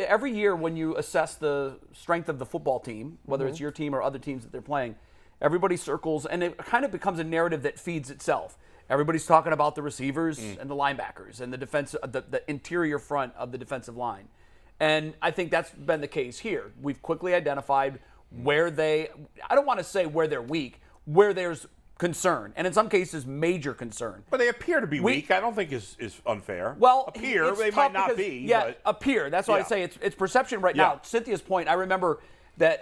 every year when you assess the strength of the football team, whether it's your team or other teams that they're playing, everybody circles, and it kind of becomes a narrative that feeds itself. Everybody's talking about the receivers and the linebackers and the interior front of the defensive line. And I think that's been the case here. We've quickly identified where I don't want to say where they're weak, where there's concern, and in some cases, major concern. But they appear to be weak. I don't think is unfair. Well, appear they might not be. Yeah, but, appear. That's why I say it's perception right now. Cynthia's point. I remember that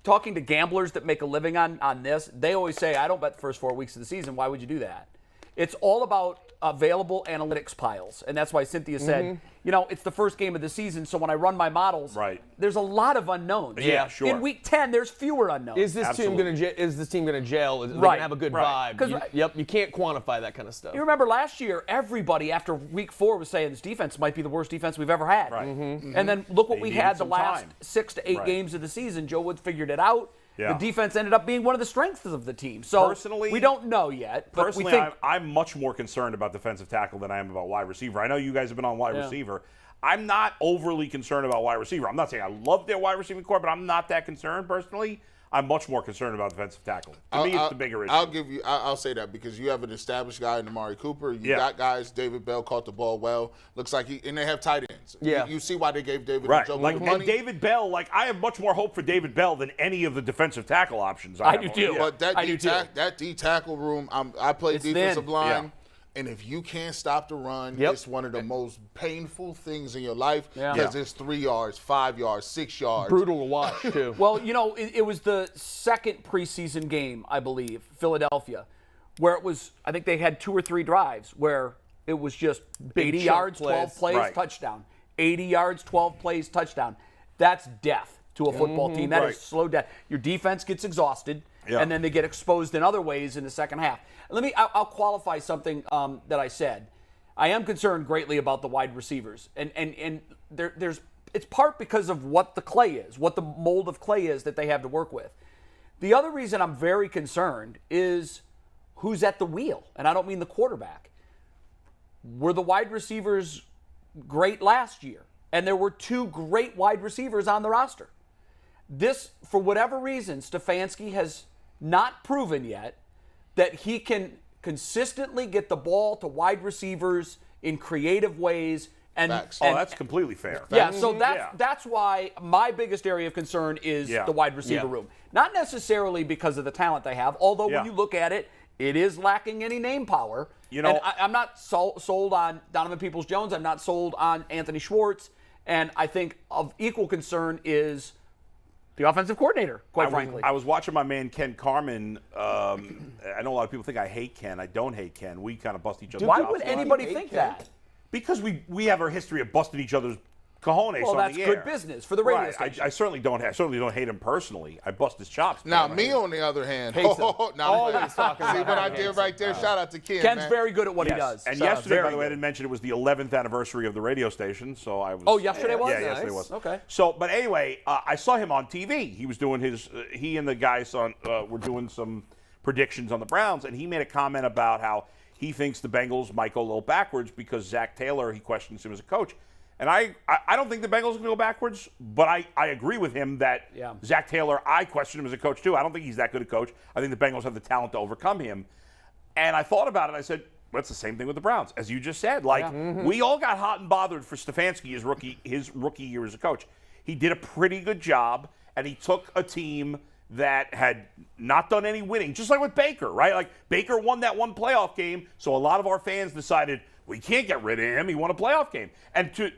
talking to gamblers that make a living on this, they always say, "I don't bet the first 4 weeks of the season. Why would you do that?" It's all about available analytics piles, and that's why Cynthia said, it's the first game of the season, so when I run my models, there's a lot of unknowns. Yeah, sure. In week 10, there's fewer unknowns. Is this team going to gel? Is they going to have a good vibe? You can't quantify that kind of stuff. You remember last year, everybody after week 4 was saying this defense might be the worst defense we've ever had. Right. And then look what we had the last 6 to 8 games of the season. Joe Woods figured it out. Yeah. The defense ended up being one of the strengths of the team. So personally, we don't know yet. But personally, I'm much more concerned about defensive tackle than I am about wide receiver. I know you guys have been on wide receiver. I'm not overly concerned about wide receiver. I'm not saying I love their wide receiving core, but I'm not that concerned personally. I'm much more concerned about defensive tackle. To me, it's the bigger issue. I'll say that because you have an established guy in Amari Cooper. You got guys. David Bell caught the ball well. Looks like and they have tight ends. Yeah. You see why they gave David Njoku money. And David Bell, I have much more hope for David Bell than any of the defensive tackle options. I do too. But that D tackle room, I play defensive line. Yeah. And if you can't stop the run, it's one of the most painful things in your life because it's 3 yards, 5 yards, 6 yards. Brutal to watch, too. Well, it was the second preseason game, I believe, Philadelphia, where it was, I think they had 2 or 3 drives where it was just 80 yards, 12 plays, touchdown. 80 yards, 12 plays, touchdown. That's death to a football team. That is slow death. Your defense gets exhausted, and then they get exposed in other ways in the second half. I'll qualify something that I said. I am concerned greatly about the wide receivers, and it's part because of what the clay is, what the mold of clay is that they have to work with. The other reason I'm very concerned is who's at the wheel, and I don't mean the quarterback. Were the wide receivers great last year? And there were 2 great wide receivers on the roster. This, for whatever reason, Stefanski has not proven yet that he can consistently get the ball to wide receivers in creative ways. That's completely fair. Yeah, so that's why my biggest area of concern is the wide receiver room. Not necessarily because of the talent they have, although when you look at it, it is lacking any name power. And I'm not sold on Donovan Peoples-Jones. I'm not sold on Anthony Schwartz. And I think of equal concern is the offensive coordinator, quite frankly. I was watching my man Ken Carman. I know a lot of people think I hate Ken. I don't hate Ken. We kind of bust each other's Why chops would anybody think that? Because we have our history of busting each other's cojones well, on that's the air. Good business for the radio station. I certainly don't hate him personally. I bust his chops. Now, me on the other hand, always talking. See what I did right there? Shout out to Ken. Ken's very good at what he does. And yesterday, by the way, I didn't mention it was the 11th anniversary of the radio station, so I was. Oh, yesterday was. Yeah, yesterday was. Okay. So, but anyway, I saw him on TV. He was doing his. He and the guys were doing some predictions on the Browns, and he made a comment about how he thinks the Bengals might go a little backwards because Zach Taylor. He questions him as a coach. And I don't think the Bengals are going to go backwards, but I agree with him that Zach Taylor, I question him as a coach too. I don't think he's that good a coach. I think the Bengals have the talent to overcome him. And I thought about it. I said, well, it's the same thing with the Browns. As you just said, we all got hot and bothered for Stefanski his rookie year as a coach. He did a pretty good job, and he took a team that had not done any winning, just like with Baker, right? Like Baker won that one playoff game, so a lot of our fans decided, we can't get rid of him. He won a playoff game. And to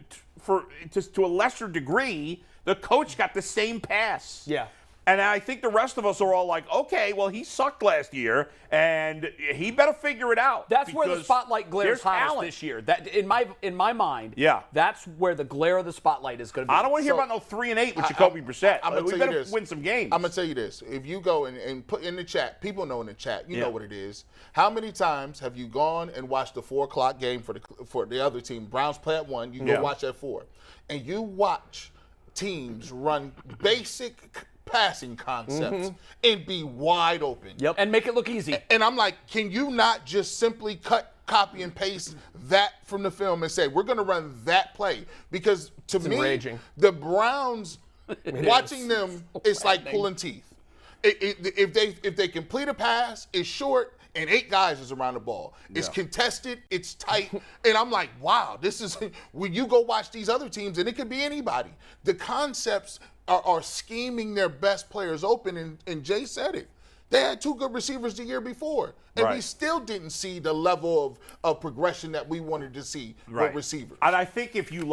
a lesser degree, the coach got the same pass. Yeah. And I think the rest of us are all like, okay, well, he sucked last year, and he better figure it out. That's where the spotlight glares hottest this year. That in my mind, that's where the glare of the spotlight is going to be. I don't want to hear about no 3-8 with Jacoby Brissett. We better win some games. I'm going to tell you this. If you go and put in the chat, people know in the chat, you know what it is. How many times have you gone and watched the 4 o'clock game for the other team? Browns play at 1. You go watch at 4. And you watch teams run basic passing concepts and be wide open. And make it look easy. And I'm like, can you not just simply cut copy and paste that from the film and say, we're going to run that play. Because to me, enraging. the Browns, watching them, it's like pulling teeth. If they complete a pass, it's short, and 8 guys is around the ball. It's contested, it's tight, and I'm like, wow, this is when you go watch these other teams, and it could be anybody. The concepts are scheming their best players open, and Jay said it. They had 2 good receivers the year before, and we still didn't see the level of progression that we wanted to see with receivers. And I think if you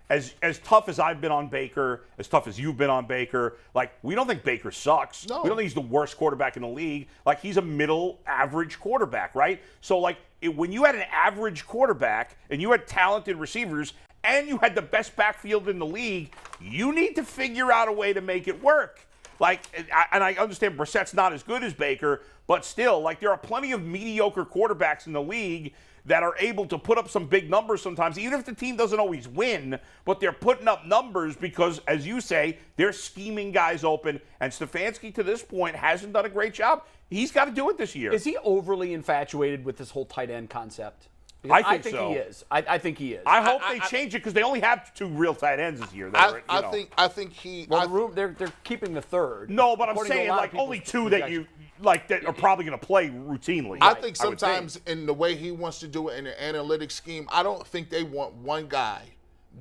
as tough as I've been on Baker, as tough as you've been on Baker, we don't think Baker sucks. No. We don't think he's the worst quarterback in the league. He's a middle average quarterback, right? So when you had an average quarterback and you had talented receivers and you had the best backfield in the league, you need to figure out a way to make it work. And I understand Brissett's not as good as Baker, but still, there are plenty of mediocre quarterbacks in the league that are able to put up some big numbers sometimes, even if the team doesn't always win, but they're putting up numbers because, as you say, they're scheming guys open, and Stefanski, to this point, hasn't done a great job. He's got to do it this year. Is he overly infatuated with this whole tight end concept? I think so. He is. I think he is. I hope they change it because they only have 2 real tight ends this year. I think he. Well, they're keeping the third. No, but I'm saying only 2 that you that are probably going to play routinely. I think sometimes in the way he wants to do it in the analytics scheme, I don't think they want one guy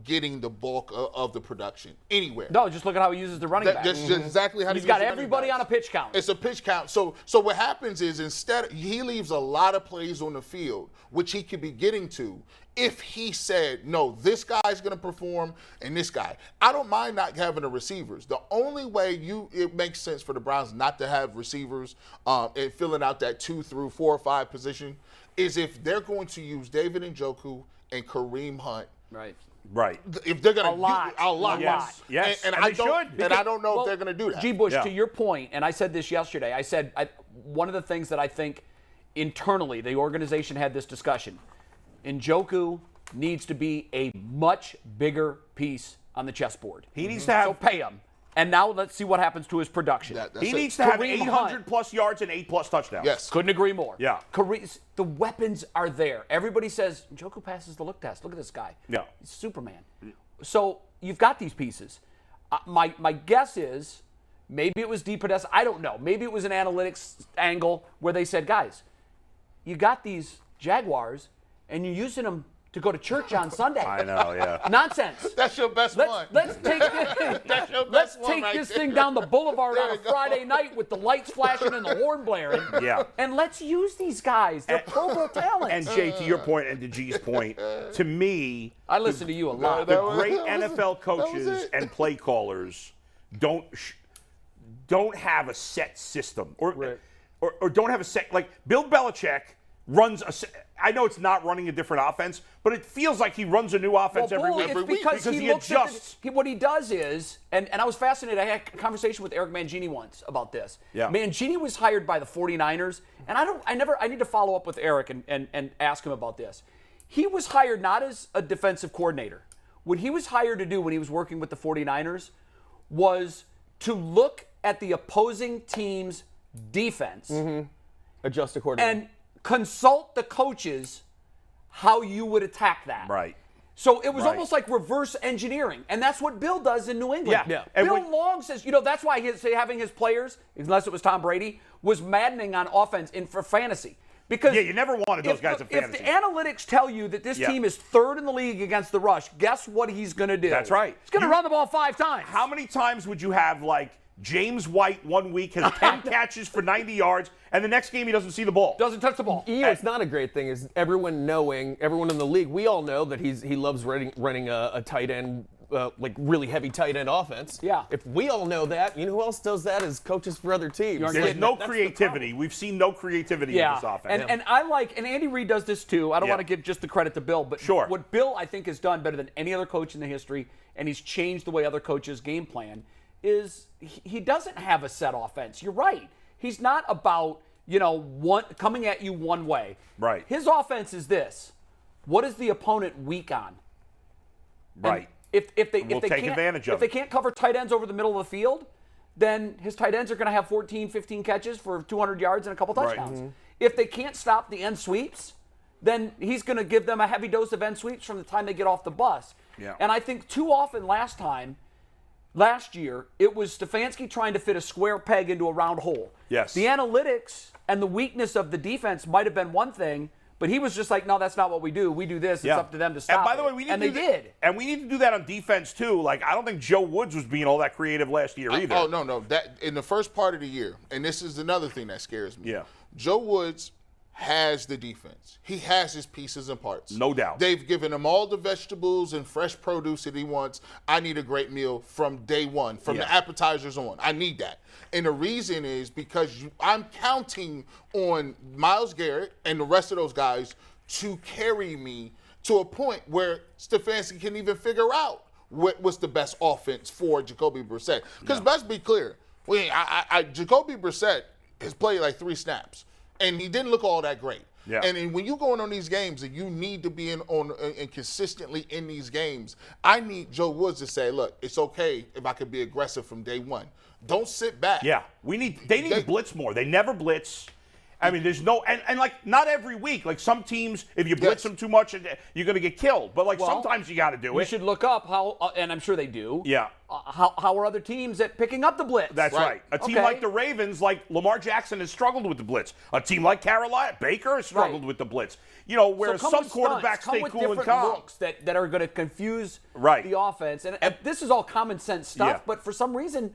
getting the bulk of the production anywhere. No, just look at how he uses the running back. That's just exactly how he's got everybody on a pitch count. It's a pitch count. So what happens is instead he leaves a lot of plays on the field, which he could be getting to if he said, no, this guy's going to perform and this guy. I don't mind not having the receivers. The only way it makes sense for the Browns not to have receivers and filling out that 2 through 4 or 5 position is if they're going to use David Njoku and Kareem Hunt. Right. If they're going to a lot. Yes. And I don't know if they're going to do that. G. Bush, to your point, and I said this yesterday, I said one of the things that I think internally the organization had this discussion. Njoku needs to be a much bigger piece on the chessboard. He needs to have. So pay him. And now let's see what happens to his production. He needs to have 800-plus yards and 8+ touchdowns. Yes. Couldn't agree more. Yeah. The weapons are there. Everybody says, Njoku passes the look test. Look at this guy. Yeah. He's Superman. So you've got these pieces. My guess is maybe it was DePodesta. I don't know. Maybe it was an analytics angle where they said, guys, you got these Jaguars, and you're using them to go to church on Sunday. I know, yeah. Nonsense. That's your best one. Let's take this thing down the boulevard on a go. Friday night with the lights flashing and the horn blaring. Yeah. And let's use these guys. They're Pro Bowl talents. And Jay, to your point and to G's point, to me, I listen to you a lot. The great NFL coaches and play callers don't have a set system or don't have a set, Bill Belichick runs I know it's not running a different offense, but it feels like he runs a new offense every week. It's because he adjusts. What he does is, and I was fascinated, I had a conversation with Eric Mangini once about this. Yeah. Mangini was hired by the 49ers, and I need to follow up with Eric and ask him about this. He was hired not as a defensive coordinator. What he was hired to do when he was working with the 49ers was to look at the opposing team's defense. Adjust accordingly. And consult the coaches how you would attack that. Right. So it was almost like reverse engineering, and that's what Bill does in New England. Yeah. Bill Long says, that's why having his players, unless it was Tom Brady, was maddening on offense for fantasy. Because you never wanted those guys in fantasy. If the analytics tell you that this team is 3rd in the league against the rush, guess what he's going to do? That's right. He's going to run the ball 5 times. How many times would you have James White one week has 10 catches for 90 yards, and the next game he doesn't see the ball? Doesn't touch the ball. It's not a great thing is everyone in the league, we all know that he loves running a tight end, really heavy tight end offense. Yeah. If we all know that, you know who else does that is coaches for other teams. There's no creativity. We've seen no creativity in this offense. And and Andy Reid does this too. I don't want to give just the credit to Bill, but what Bill I think has done better than any other coach in the history, and he's changed the way other coaches game plan, is he doesn't have a set offense. You're right. He's not about, coming at you one way. Right. His offense is this. What is the opponent weak on? Right. And if they take advantage of if they can't cover tight ends over the middle of the field, then his tight ends are going to have 14, 15 catches for 200 yards and a couple touchdowns. Right. If they can't stop the end sweeps, then he's going to give them a heavy dose of end sweeps from the time they get off the bus. Yeah. And I think too often last year, it was Stefanski trying to fit a square peg into a round hole. Yes. The analytics and the weakness of the defense might have been one thing, but he was just like, no, that's not what we do. We do this. It's up to them to stop And by the it. way, we need and to they did. And we need to do that on defense too. Like, I don't think Joe Woods was being all that creative last year either. Oh, no. That in the first part of the year, and this is another thing that scares me. Yeah. Joe Woods has the defense. He has his pieces and parts. No doubt. They've given him all the vegetables and fresh produce that he wants. I need a great meal from day one, from the appetizers on. I need that. And the reason is because I'm counting on Myles Garrett and the rest of those guys to carry me to a point where Stefanski can even figure out what's the best offense for Jacoby Brissett. Because let's be clear, Jacoby Brissett has played like 3 snaps. And he didn't look all that great. Yeah. And when you going on these games and you need to be and consistently in these games, I need Joe Woods to say, look, it's okay if I could be aggressive from day one. Don't sit back. Yeah, they need to blitz more. They never blitz. I mean, there's no and like not every week. Like some teams, if you blitz them too much, you're going to get killed. But like sometimes you got to do it. You should look up how, and I'm sure they do. Yeah. How are other teams at picking up the blitz? That's right. A team like the Ravens, like Lamar Jackson, has struggled with the blitz. A team like Carolina, Baker has struggled with the blitz. You know, whereas so some with quarterbacks stunts, stay cool and different calm. looks that are going to confuse Right. the offense. And this is all common sense stuff, but for some reason,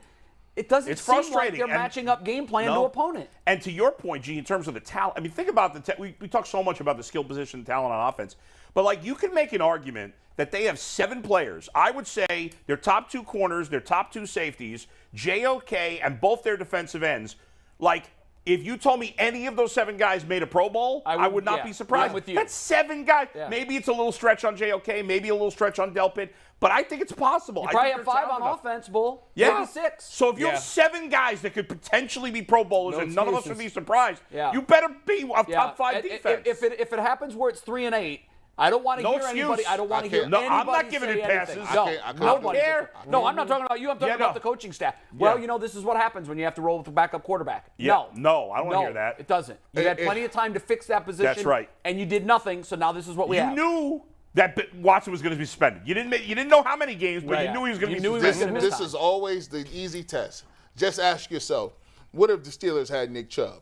it doesn't It's seem frustrating. like they're matching up game plan to opponent. And to your point, G, in terms of the talent, I mean, think about we talk so much about the skill position talent on offense, but like you can make an argument that they have 7 players. I would say their top 2 corners, their top 2 safeties, JOK, and both their defensive ends. Like, if you told me any of those 7 guys made a Pro Bowl, I would not be surprised. I'm with you. That's 7 guys. Yeah. Maybe it's a little stretch on JOK, maybe a little stretch on Delpit, but I think it's possible. You I probably think have they're 5 on talented enough. offense, Bull. Yeah. Maybe 6. So if you have 7 guys that could potentially be Pro Bowlers No and none of us would excuses. be surprised, Yeah. you better be a top 5 defense. If it happens where it's 3 and 8, I don't want to No hear excuse. anybody. I don't want to hear No, anybody I'm not giving say it passes. anything. No, I can't nobody. care. No, I'm not talking about you. I'm talking about the coaching staff. Well, you know, this is what happens when you have to roll with a backup quarterback. Yeah. No, I don't want to hear that. It doesn't. You had plenty of time to fix that position. That's right. And you did nothing. So now this is what we have. You knew that Watson was going to be suspended. You didn't know how many games, but you knew he was going to be suspended. miss This time. is always the easy test. Just ask yourself, what if the Steelers had Nick Chubb?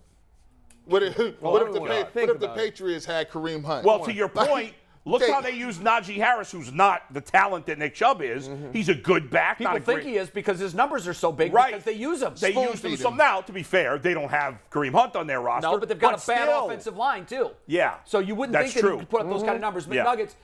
What if the Patriots had Kareem Hunt? Well, to your point, look how they use Najee Harris, who's not the talent that Nick Chubb is. He's a good back. People not a think great, he is because his numbers are so big Right. because they use him. They use him. So now, to be fair, they don't have Kareem Hunt on their roster. No, but they've got a bad still. offensive line, too. Yeah. So you wouldn't That's think that true. you could put up those kind of numbers. But Yeah. Nuggets,